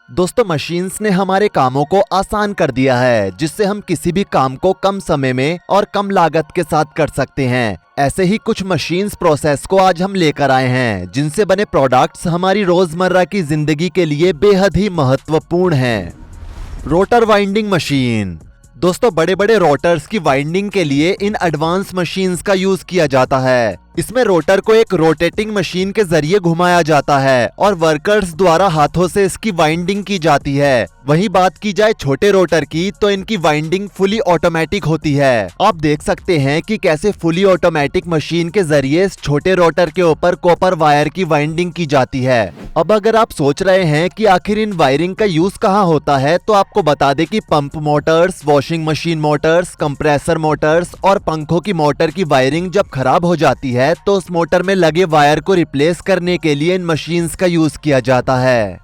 दोस्तों मशीन्स ने हमारे कामों को आसान कर दिया है, जिससे हम किसी भी काम को कम समय में और कम लागत के साथ कर सकते हैं। ऐसे ही कुछ मशीन्स प्रोसेस को आज हम लेकर आए हैं, जिनसे बने प्रोडक्ट्स हमारी रोजमर्रा की जिंदगी के लिए बेहद ही महत्वपूर्ण हैं। Rotor winding machine. दोस्तों बड़े बड़े रोटर्स की वाइंडिंग के लिए इन एडवांस मशीन्स का यूज किया जाता है। इसमें रोटर को एक रोटेटिंग मशीन के जरिए घुमाया जाता है और वर्कर्स द्वारा हाथों से इसकी वाइंडिंग की जाती है। वहीं बात की जाए छोटे रोटर की, तो इनकी वाइंडिंग फुली ऑटोमेटिक होती है। आप देख सकते हैं कि कैसे फुली ऑटोमेटिक मशीन के जरिए इस छोटे रोटर के ऊपर कॉपर वायर की वाइंडिंग की जाती है। अब अगर आप सोच रहे हैं कि आखिर इन वायरिंग का यूज कहाँ होता है, तो आपको बता दें कि pump Motors, washing machine Motors, compressor Motors और पंखों की मोटर की वायरिंग जब खराब हो जाती है, तो उस मोटर में लगे वायर को रिप्लेस करने के लिए इन मशीन्स का यूज किया जाता है।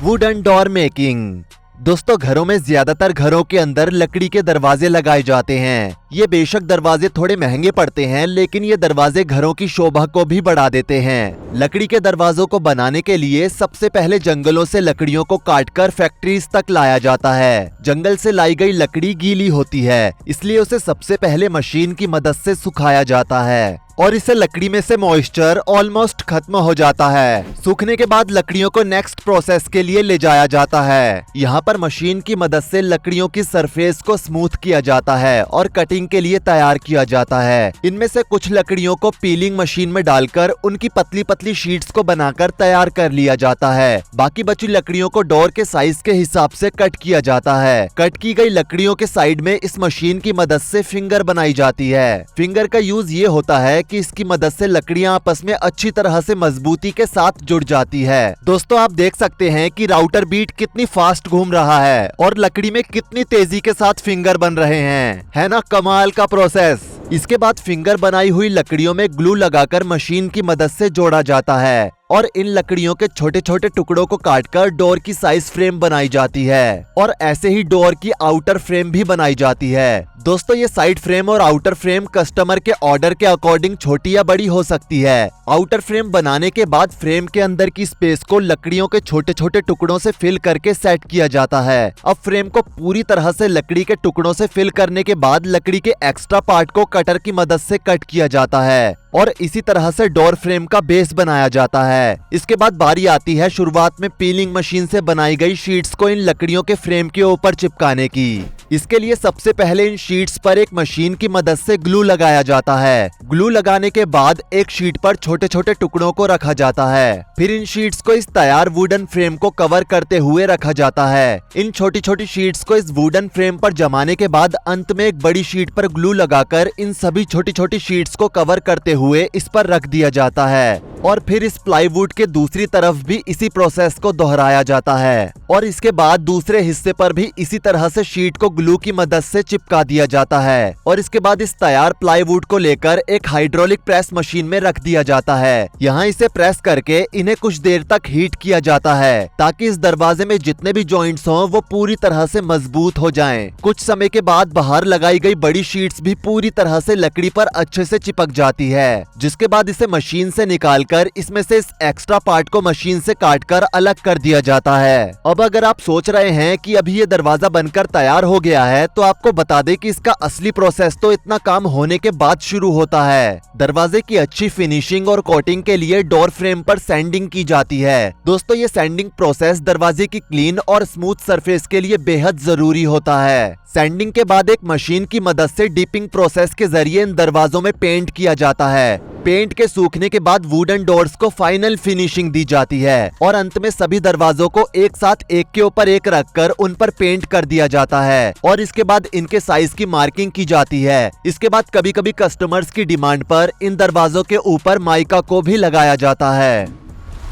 Wooden door making. दोस्तों घरों में ज्यादातर घरों के अंदर लकड़ी के दरवाजे लगाए जाते हैं। ये बेशक दरवाजे थोड़े महंगे पड़ते हैं, लेकिन ये दरवाजे घरों की शोभा को भी बढ़ा देते हैं। लकड़ी के दरवाजों को बनाने के लिए सबसे पहले जंगलों से लकड़ियों को काटकर फैक्ट्रीज तक लाया जाता है। जंगल से लाई गई लकड़ी गीली होती है, इसलिए उसे सबसे पहले मशीन की मदद से सुखाया जाता है और इससे लकड़ी में से मॉइस्चर ऑलमोस्ट खत्म हो जाता है। सूखने के बाद लकड़ियों को नेक्स्ट प्रोसेस के लिए ले जाया जाता है। यहाँ पर मशीन की मदद से लकड़ियों की सरफेस को स्मूथ किया जाता है और कटिंग के लिए तैयार किया जाता है। इनमें से कुछ लकड़ियों को पीलिंग मशीन में डालकर उनकी पतली पतली शीट्स को बनाकर तैयार कर लिया जाता है। बाकी बची लकड़ियों को डोर के साइज के हिसाब से कट किया जाता है। कट की गई लकड़ियों के साइड में इस मशीन की मदद से फिंगर बनाई जाती है। फिंगर का यूज ये होता है कि इसकी मदद से लकड़ियां आपस में अच्छी तरह से मजबूती के साथ जुड़ जाती है। दोस्तों आप देख सकते हैं कि राउटर बीट कितनी फास्ट घूम रहा है और लकड़ी में कितनी तेजी के साथ फिंगर बन रहे हैं। है ना कमाल का प्रोसेस। इसके बाद फिंगर बनाई हुई लकड़ियों में ग्लू लगाकर मशीन की मदद से जोड़ा जाता है और इन लकड़ियों के छोटे छोटे टुकड़ों को काटकर डोर की साइज फ्रेम बनाई जाती है और ऐसे ही डोर की आउटर फ्रेम भी बनाई जाती है। दोस्तों ये साइड फ्रेम और आउटर फ्रेम कस्टमर के ऑर्डर के अकॉर्डिंग छोटी या बड़ी हो सकती है। आउटर फ्रेम बनाने के बाद फ्रेम के अंदर की स्पेस को लकड़ियों के छोटे छोटे टुकड़ों से फिल करके सेट किया जाता है। अब फ्रेम को पूरी तरह से लकड़ी के टुकड़ों से फिल करने के बाद लकड़ी के एक्स्ट्रा पार्ट को कटर की मदद से कट किया जाता है और इसी तरह से डोर फ्रेम का बेस बनाया जाता है। इसके बाद बारी आती है शुरुआत में पीलिंग मशीन से बनाई गई शीट्स को इन लकड़ियों के फ्रेम के ऊपर चिपकाने की। इसके लिए सबसे पहले इन शीट्स पर एक मशीन की मदद से ग्लू लगाया जाता है। ग्लू लगाने के बाद एक शीट पर छोटे छोटे टुकड़ों को रखा जाता है। फिर इन शीट्स को इस तैयार वुडन फ्रेम को कवर करते हुए रखा जाता है। इन छोटी छोटी शीट्स को इस वुडन फ्रेम पर जमाने के बाद अंत में एक बड़ी शीट पर ग्लू लगाकर इन सभी छोटी छोटी शीट्स को कवर करते हुए इस पर रख दिया जाता है और फिर इस प्लाईवुड के दूसरी तरफ भी इसी प्रोसेस को दोहराया जाता है और इसके बाद दूसरे हिस्से पर भी इसी तरह से शीट को ग्लू की मदद से चिपका दिया जाता है और इसके बाद इस तैयार प्लाईवुड को लेकर एक हाइड्रोलिक प्रेस मशीन में रख दिया जाता है। यहाँ इसे प्रेस करके इन्हें कुछ देर तक हीट किया जाता है ताकि इस दरवाजे में जितने भी जॉइंट्स हों वो पूरी तरह से मजबूत हो जाएं। कुछ समय के बाद बाहर लगाई गई बड़ी शीट्स भी पूरी तरह से लकड़ी पर अच्छे से चिपक जाती है, जिसके बाद इसे मशीन से निकालकर इसमें से इस एक्स्ट्रा पार्ट को मशीन से काटकर अलग कर दिया जाता है। अब अगर आप सोच रहे हैं कि अभी ये दरवाजा बनकर तैयार हो गया है, तो आपको बता दें कि इसका असली प्रोसेस तो इतना काम होने के बाद शुरू होता है। दरवाजे की अच्छी फिनिशिंग और कोटिंग के लिए डोर फ्रेम पर सैंडिंग की जाती है। दोस्तों ये सैंडिंग प्रोसेस दरवाजे की क्लीन और स्मूथ सरफेस के लिए बेहद जरूरी होता है। सैंडिंग के बाद एक मशीन की मदद से डीपिंग प्रोसेस के जरिए इन दरवाजों में पेंट किया जाता है। पेंट के सूखने के बाद वुडन डोर्स को फाइनल फिनिशिंग दी जाती है और अंत में सभी दरवाजों को एक साथ एक के ऊपर एक रखकर उन पर पेंट कर दिया जाता है और इसके बाद इनके साइज की मार्किंग की जाती है। इसके बाद कभी कभी कस्टमर्स की डिमांड पर इन दरवाजों के ऊपर माइका को भी लगाया जाता है।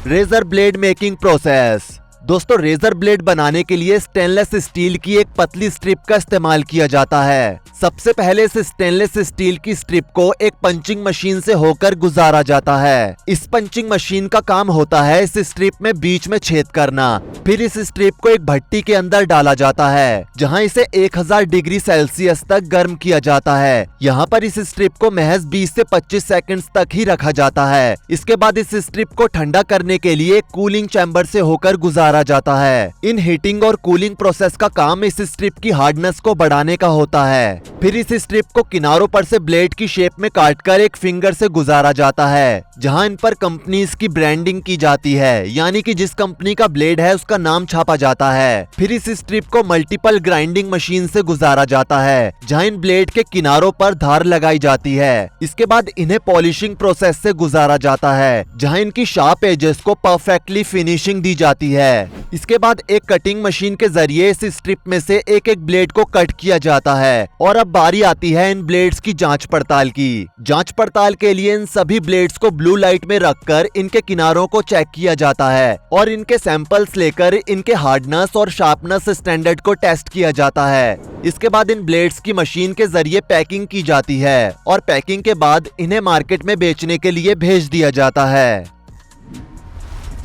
Razor blade making process. दोस्तों रेजर ब्लेड बनाने के लिए स्टेनलेस स्टील की एक पतली स्ट्रिप का इस्तेमाल किया जाता है। सबसे पहले इस स्टेनलेस स्टील की स्ट्रिप को एक पंचिंग मशीन से होकर गुजारा जाता है। इस पंचिंग मशीन का काम होता है इस स्ट्रिप में बीच में छेद करना। फिर इस स्ट्रिप को एक भट्टी के अंदर डाला जाता है, जहां इसे 1000 डिग्री सेल्सियस तक गर्म किया जाता है। यहाँ पर इस स्ट्रिप को महज 20 से 25 सेकंड्स तक ही रखा जाता है। इसके बाद इस स्ट्रिप को ठंडा करने के लिए कूलिंग चैम्बर से होकर गुजारा गुजारा जाता है। इन हीटिंग और कूलिंग प्रोसेस का काम इस स्ट्रिप की हार्डनेस को बढ़ाने का होता है। फिर इस स्ट्रिप को किनारों पर से ब्लेड की शेप में काटकर एक फिंगर से गुजारा जाता है, जहां इन पर कंपनीज की ब्रांडिंग की जाती है, यानी कि जिस कंपनी का ब्लेड है उसका नाम छापा जाता है। फिर इस स्ट्रिप को मल्टीपल ग्राइंडिंग मशीन से गुजारा जाता है, जहां इन ब्लेड के किनारों पर धार लगाई जाती है। इसके बाद इन्हें पॉलिशिंग प्रोसेस से गुजारा जाता है, जहां इनकी शार्प एजेस को परफेक्टली फिनिशिंग दी जाती है। इसके बाद एक कटिंग मशीन के जरिए इस स्ट्रिप में से एक एक ब्लेड को कट किया जाता है। और अब बारी आती है इन ब्लेड्स की जांच पड़ताल की। जांच पड़ताल के लिए इन सभी ब्लेड्स को ब्लू लाइट में रखकर इनके किनारों को चेक किया जाता है और इनके सैंपल्स लेकर इनके हार्डनेस और शार्पनेस स्टैंडर्ड को टेस्ट किया जाता है। इसके बाद इन ब्लेड्स की मशीन के जरिए पैकिंग की जाती है और पैकिंग के बाद इन्हें मार्केट में बेचने के लिए भेज दिया जाता है।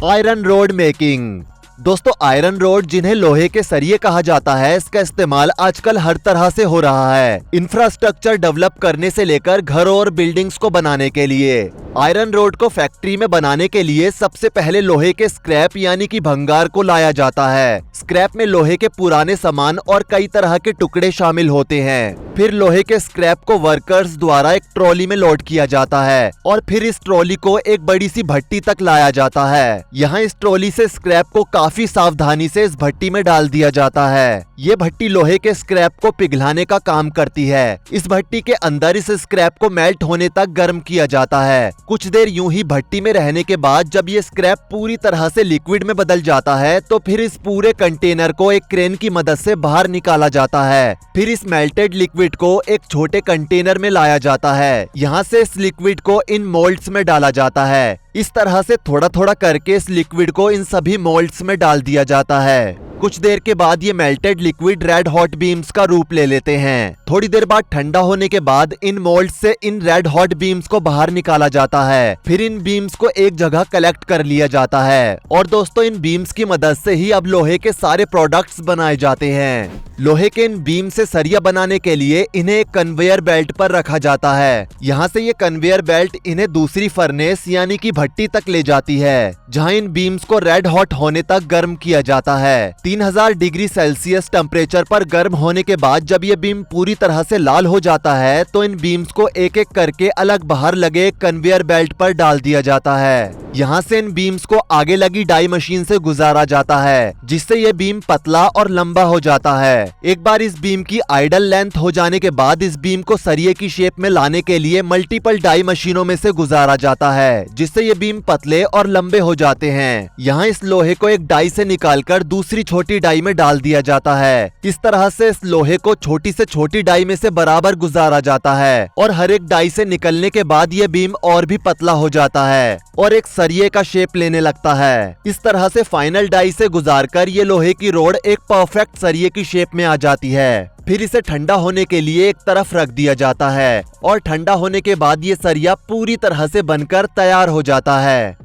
Iron rod making. दोस्तों, आयरन रोड, जिन्हें लोहे के सरिये कहा जाता है, इसका इस्तेमाल आजकल हर तरह से हो रहा है। इंफ्रास्ट्रक्चर डेवलप करने से लेकर घरों और बिल्डिंग्स को बनाने के लिए। आयरन रोड को फैक्ट्री में बनाने के लिए सबसे पहले लोहे के स्क्रैप यानी कि भंगार को लाया जाता है। स्क्रैप में लोहे के पुराने सामान और कई तरह के टुकड़े शामिल होते हैं। फिर लोहे के स्क्रैप को वर्कर्स द्वारा एक ट्रॉली में लोड किया जाता है और फिर इस ट्रॉली को एक बड़ी सी भट्टी तक लाया जाता है। यहाँ इस ट्रॉली से स्क्रैप को काफी सावधानी से इस भट्टी में डाल दिया जाता है। ये भट्टी लोहे के स्क्रैप को पिघलाने का काम करती है। इस भट्टी के अंदर इस स्क्रैप को मेल्ट होने तक गर्म किया जाता है। कुछ देर यूं ही भट्टी में रहने के बाद जब ये स्क्रैप पूरी तरह से लिक्विड में बदल जाता है तो फिर इस पूरे कंटेनर को एक क्रेन की मदद से बाहर निकाला जाता है। फिर इस मेल्टेड लिक्विड को एक छोटे कंटेनर में लाया जाता है। यहाँ से इस लिक्विड को इन मोल्ड्स में डाला जाता है। इस तरह से थोड़ा थोड़ा करके इस लिक्विड को इन सभी मोल्ड्स में डाल दिया जाता है। कुछ देर के बाद ये melted liquid red hot beams का रूप ले लेते हैं। थोड़ी देर बाद ठंडा होने के बाद इन मोल्ड से इन रेड हॉट बीम्स को बाहर निकाला जाता है। फिर इन बीम्स को एक जगह कलेक्ट कर लिया जाता है और दोस्तों, इन बीम्स की मदद से ही अब लोहे के सारे प्रोडक्ट्स बनाए जाते हैं। लोहे के इन बीम से सरिया बनाने के लिए इन्हें एक कन्वेयर बेल्ट पर रखा जाता है। यहाँ से ये कन्वेयर बेल्ट इन्हें दूसरी फर्नेस यानी कि भट्टी तक ले जाती है, जहाँ इन बीम्स को रेड हॉट होने तक गर्म किया जाता है। 3000 डिग्री सेल्सियस टेम्परेचर पर गर्म होने के बाद जब ये बीम पूरी तरह से लाल हो जाता है तो इन बीम्स को एक एक करके अलग बाहर लगे कन्वेयर बेल्ट पर डाल दिया जाता है। यहाँ से इन बीम्स को आगे लगी डाई मशीन से गुजारा जाता है, जिससे ये बीम पतला और लंबा हो जाता है। एक बार इस बीम की आइडल लेंथ हो जाने के बाद इस बीम को सरिये की शेप में लाने के लिए मल्टीपल डाई मशीनों में से गुजारा जाता है, जिससे ये बीम पतले और लंबे हो जाते हैं। यहाँ इस लोहे को एक डाई से निकालकर दूसरी छोटी डाई में डाल दिया जाता है। इस तरह से इस लोहे को छोटी से छोटी डाई में से बराबर गुजारा जाता है और हर एक डाई से निकलने के बाद ये बीम और भी पतला हो जाता है और एक सरिये का शेप लेने लगता है। इस तरह से फाइनल डाई से गुजारकर ये लोहे की रोड एक परफेक्ट सरिये की शेप में आ जाती है। फिर इसे ठंडा होने के लिए एक तरफ रख दिया जाता है और ठंडा होने के बाद ये सरिया पूरी तरह से बनकर तैयार हो जाता है।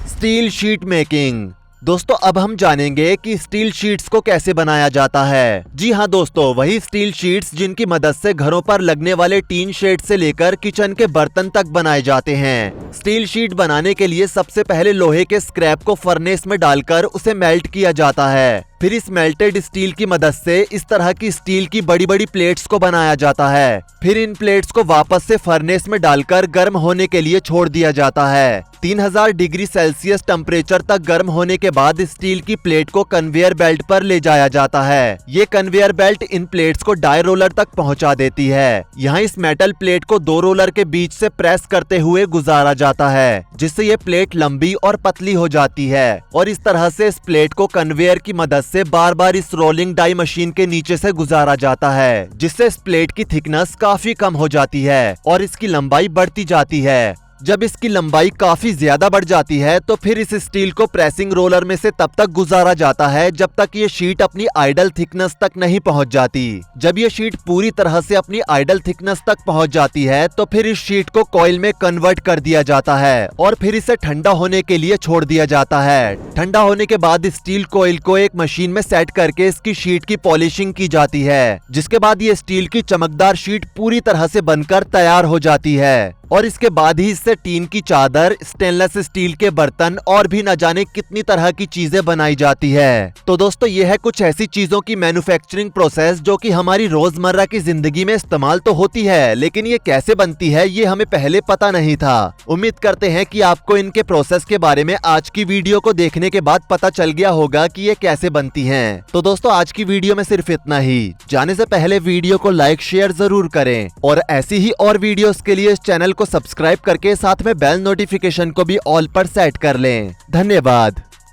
Steel sheet making. दोस्तों, अब हम जानेंगे कि स्टील शीट्स को कैसे बनाया जाता है। जी हाँ दोस्तों, वही स्टील शीट्स जिनकी मदद से घरों पर लगने वाले टीन शेड से लेकर किचन के बर्तन तक बनाए जाते हैं। स्टील शीट बनाने के लिए सबसे पहले लोहे के स्क्रैप को फर्नेस में डालकर उसे मेल्ट किया जाता है। फिर इस मेल्टेड स्टील की मदद से इस तरह की स्टील की बड़ी बड़ी प्लेट्स को बनाया जाता है। फिर इन प्लेट्स को वापस से फर्नेस में डालकर गर्म होने के लिए छोड़ दिया जाता है। 3000 डिग्री सेल्सियस टेम्परेचर तक गर्म होने के बाद स्टील की प्लेट को कन्वेयर बेल्ट पर ले जाया जाता है। ये कन्वेयर बेल्ट इन प्लेट्स को डाई रोलर तक पहुंचा देती है। यहाँ इस मेटल प्लेट को दो रोलर के बीच से प्रेस करते हुए गुजारा जाता है, जिससे ये प्लेट लंबी और पतली हो जाती है और इस तरह से इस प्लेट को कन्वेयर की मदद से बार बार इस रोलिंग डाई मशीन के नीचे से गुजारा जाता है, जिससे इस प्लेट की थिकनेस काफी कम हो जाती है और इसकी लंबाई बढ़ती जाती है। जब इसकी लंबाई काफी ज्यादा बढ़ जाती है तो फिर इस स्टील को प्रेसिंग रोलर में से तब तक गुजारा जाता है जब तक ये शीट अपनी आइडल थिकनेस तक नहीं पहुंच जाती। जब ये शीट पूरी तरह से अपनी आइडल थिकनेस तक पहुंच जाती है तो फिर इस शीट को कॉइल में कन्वर्ट कर दिया जाता है और फिर इसे ठंडा होने के लिए छोड़ दिया जाता है। ठंडा होने के बाद स्टील कॉइल को एक मशीन में सेट करके इसकी शीट की पॉलिशिंग की जाती है, जिसके बाद ये स्टील की चमकदार शीट पूरी तरह से बनकर तैयार हो जाती है और इसके बाद ही इससे जिससे टीन की चादर, स्टेनलेस स्टील के बर्तन और भी न जाने कितनी तरह की चीजें बनाई जाती है। तो दोस्तों ये है कुछ ऐसी चीजों की मैन्युफैक्चरिंग प्रोसेस जो कि हमारी रोजमर्रा की जिंदगी में इस्तेमाल तो होती है, लेकिन ये कैसे बनती है ये हमें पहले पता नहीं था। उम्मीद करते हैं कि आपको इनके प्रोसेस के बारे में आज की वीडियो को देखने के बाद पता चल गया होगा कि ये कैसे बनती हैं। तो दोस्तों आज की वीडियो में सिर्फ इतना ही। जाने से पहले वीडियो को लाइक शेयर जरूर करें और ऐसी ही और वीडियोस के लिए इस चैनल को सब्सक्राइब करके साथ में बेल नोटिफिकेशन को भी ऑल पर सेट कर लें। धन्यवाद।